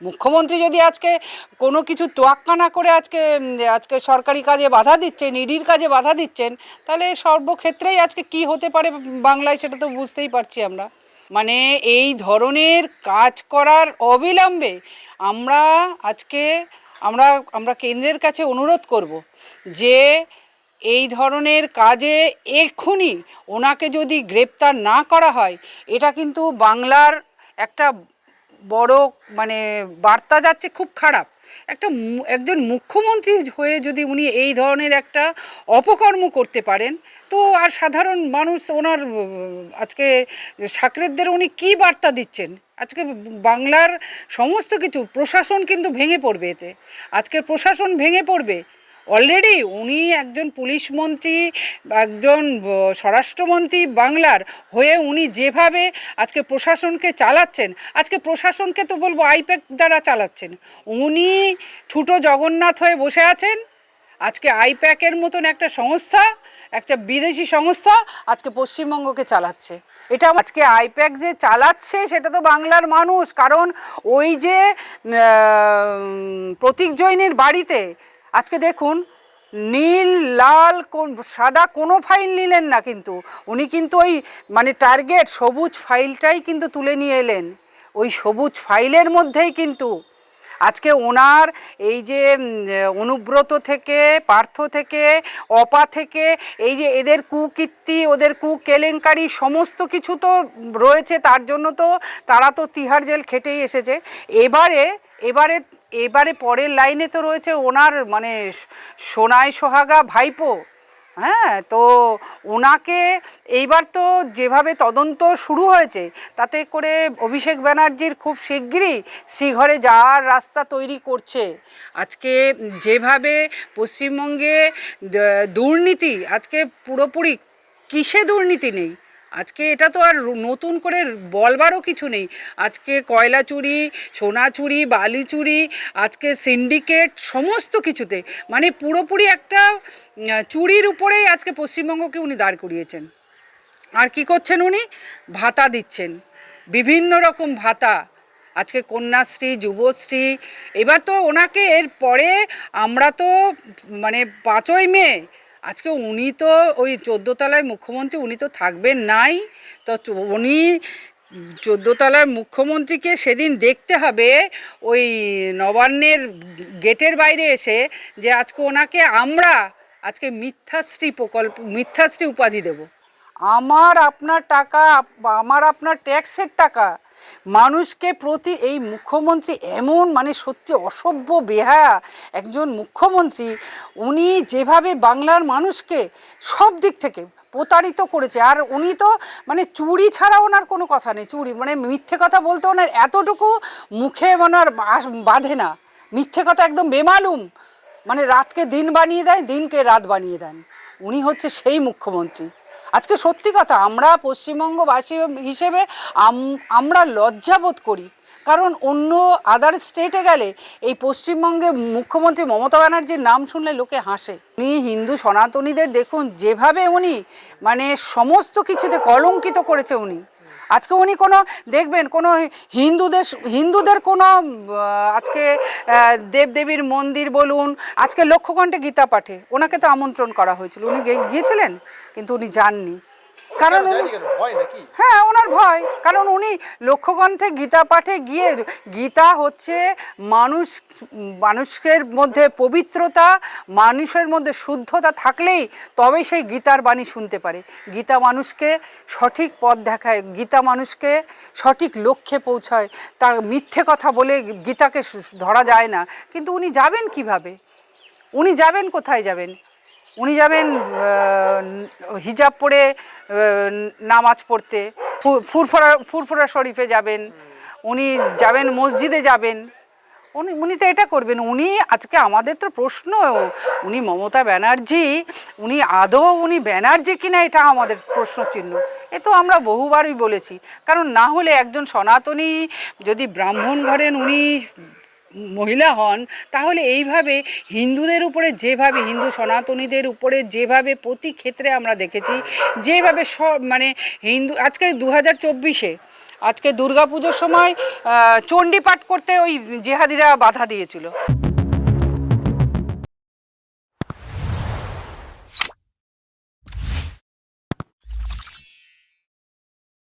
মুখ্যমন্ত্রী যদি আজকে কোনো কিছু তোয়াক্কা না করে আজকে সরকারি কাজে বাধা দিচ্ছেন, ইডির কাজে বাধা দিচ্ছেন, তাহলে সর্বক্ষেত্রেই আজকে কি হতে পারে বাংলায় সেটা তো বুঝতেই পারছি আমরা। মানে এই ধরনের কাজ করার অবিলম্বে আমরা আজকে আমরা আমরা কেন্দ্রের কাছে অনুরোধ করব যে এই ধরনের কাজে এক্ষুনি ওনাকে যদি গ্রেপ্তার না করা হয়, এটা কিন্তু বাংলার একটা বড় মানে বার্তা যাচ্ছে খুব খারাপ। একজন মুখ্যমন্ত্রী হয়ে যদি উনি এই ধরনের একটা অপকর্ম করতে পারেন, তো আর সাধারণ মানুষ ওনার আজকে সাকরেদদের উনি কী বার্তা দিচ্ছেন? আজকে বাংলার সমস্ত কিছু প্রশাসন কিন্তু ভেঙে পড়বে এতে। আজকের প্রশাসন ভেঙে পড়বে। অলরেডি উনি একজন পুলিশ মন্ত্রী, একজন স্বরাষ্ট্রমন্ত্রী বাংলার হয়ে উনি যেভাবে আজকে প্রশাসনকে চালাচ্ছেন, আজকে প্রশাসনকে তো বলবো আইপ্যাক দ্বারা চালাচ্ছেন। উনি ঠুটো জগন্নাথ হয়ে বসে আছেন। আজকে আইপ্যাকের মতন একটা সংস্থা, একটা বিদেশি সংস্থা আজকে পশ্চিমবঙ্গকে চালাচ্ছে। এটা আজকে আইপ্যাক যে চালাচ্ছে সেটা তো বাংলার মানুষ। কারণ ওই যে প্রতীক জৈনের বাড়িতে আজকে দেখুন, নীল লাল সাদা কোনো ফাইল নিলেন না, কিন্তু উনি কিন্তু ওই মানে টার্গেট সবুজ ফাইলটাই কিন্তু তুলে নিয়ে এলেন। ওই সবুজ ফাইলের মধ্যেই কিন্তু আজকে ওনার এই যে অনুব্রত থেকে, পার্থ থেকে, অপা থেকে, এই যে এদের কুকীর্তি, ওদের কেলেঙ্কারি সমস্ত কিছু তো রয়েছে। তার জন্য তো তারা তো তিহার জেল খেটেই এসেছে। এবারে পরের লাইনে তো রয়েছে ওনার মানে সোনাই সোহাগা ভাইপো। হ্যাঁ, তো ওনাকে এইবার তো যেভাবে তদন্ত শুরু হয়েছে, তাতে করে অভিষেক ব্যানার্জির খুব শিগগিরই শ্রীঘরে যাওয়ার রাস্তা তৈরি করছে। আজকে যেভাবে পশ্চিমবঙ্গে দুর্নীতি, আজকে পুরোপুরি কিসে দুর্নীতি নেই, আজকে এটা তো আর নতুন করে বলবারও কিছু নেই। আজকে কয়লা চুরি, সোনা চুরি, বালি চুরি, আজকে সিন্ডিকেট সমস্ত কিছুতে মানে পুরোপুরি একটা চুরির উপরেই আজকে পশ্চিমবঙ্গকে উনি দাঁড় করিয়েছেন। আর কি করছেন উনি? ভাতা দিচ্ছেন, বিভিন্ন রকম ভাতা। আজকে কন্যাশ্রী, যুবশ্রী। এবার তো ওনাকে এর পরে আমরা তো মানে 5ই মে আজকে উনি তো ওই 14 তলায় মুখ্যমন্ত্রী, উনি তো থাকবেন নাই। তো উনি 14 তলার মুখ্যমন্ত্রীকে সেদিন দেখতে হবে ওই নবান্নের গেটের বাইরে এসে, যে আজকে ওনাকে আমরা আজকে মিথ্যাশ্রী উপাধি দেব। আমার আপনার টাকা, আমার আপনার ট্যাক্সের টাকা মানুষকে প্রতি এই মুখ্যমন্ত্রী এমন মানে সত্যি অসভ্য বেহায়া একজন মুখ্যমন্ত্রী। উনি যেভাবে বাংলার মানুষকে সব দিক থেকে প্রতারিত করেছে। আর উনি তো মানে চুরি ছাড়া ওনার কোনো কথা নেই। চুরি মানে মিথ্যে কথা বলতে ওনার এতটুকু মুখে ওনার বাঁধে না। মিথ্যে কথা একদম বেমালুম, মানে রাতকে দিন বানিয়ে দেয়, দিনকে রাত বানিয়ে দেন। উনি হচ্ছে সেই মুখ্যমন্ত্রী। আজকে সত্যি কথা আমরা পশ্চিমবঙ্গবাসী হিসেবে আমরা লজ্জাবোধ করি। কারণ অন্য আদার স্টেটে গেলে এই পশ্চিমবঙ্গে মুখ্যমন্ত্রী মমতা ব্যানার্জির নাম শুনলে লোকে হাসে। উনি হিন্দু সনাতনীদের দেখুন যেভাবে উনি মানে সমস্ত কিছুতে কলঙ্কিত করেছে উনি। আজকে উনি কোনো দেখবেন কোনো হিন্দুদের কোনো আজকে দেবদেবীর মন্দির বলুন, আজকে লক্ষ্যকণ্ঠে গীতা পাঠে ওনাকে তো আমন্ত্রণ করা হয়েছিল, উনি গিয়েছিলেন, কিন্তু উনি যাননি। কারণ হ্যাঁ, ওনার ভয়। কারণ উনি লক্ষ্যকণ্ঠে গীতা পাঠে গিয়ে, গীতা হচ্ছে মানুষের মধ্যে পবিত্রতা, মানুষের মধ্যে শুদ্ধতা থাকলেই তবেই সেই গীতার বাণী শুনতে পারে। গীতা মানুষকে সঠিক পথ দেখায়, গীতা মানুষকে সঠিক লক্ষ্যে পৌঁছায়। তা মিথ্যে কথা বলে গীতাকে ধরা যায় না। কিন্তু উনি যাবেন কিভাবে? উনি যাবেন কোথায় যাবেন? উনি যাবেন হিজাব পরে নামাজ পড়তে, ফুরফুরা শরীফে যাবেন, উনি যাবেন মসজিদে যাবেন, উনি তো এটা করবেন। উনি আজকে আমাদের তো প্রশ্ন, উনি মমতা ব্যানার্জি, উনি আদৌ উনি ব্যানার্জি কিনা এটা আমাদের প্রশ্নচিহ্ন। এ তো আমরা বহুবারই বলেছি। কারণ না হলে একজন সনাতনী যদি ব্রাহ্মণ ঘরের উনি মহিলা হন, তাহলে এইভাবে হিন্দুদের উপরে যেভাবে, হিন্দু সনাতনীদের উপরে যেভাবে প্রতি ক্ষেত্রে আমরা দেখেছি যেভাবে সব মানে হিন্দু আজকে 2024-এ আজকে দুর্গাপুজোর সময় চণ্ডী পাঠ করতে ওই জেহাদিরা বাধা দিয়েছিল।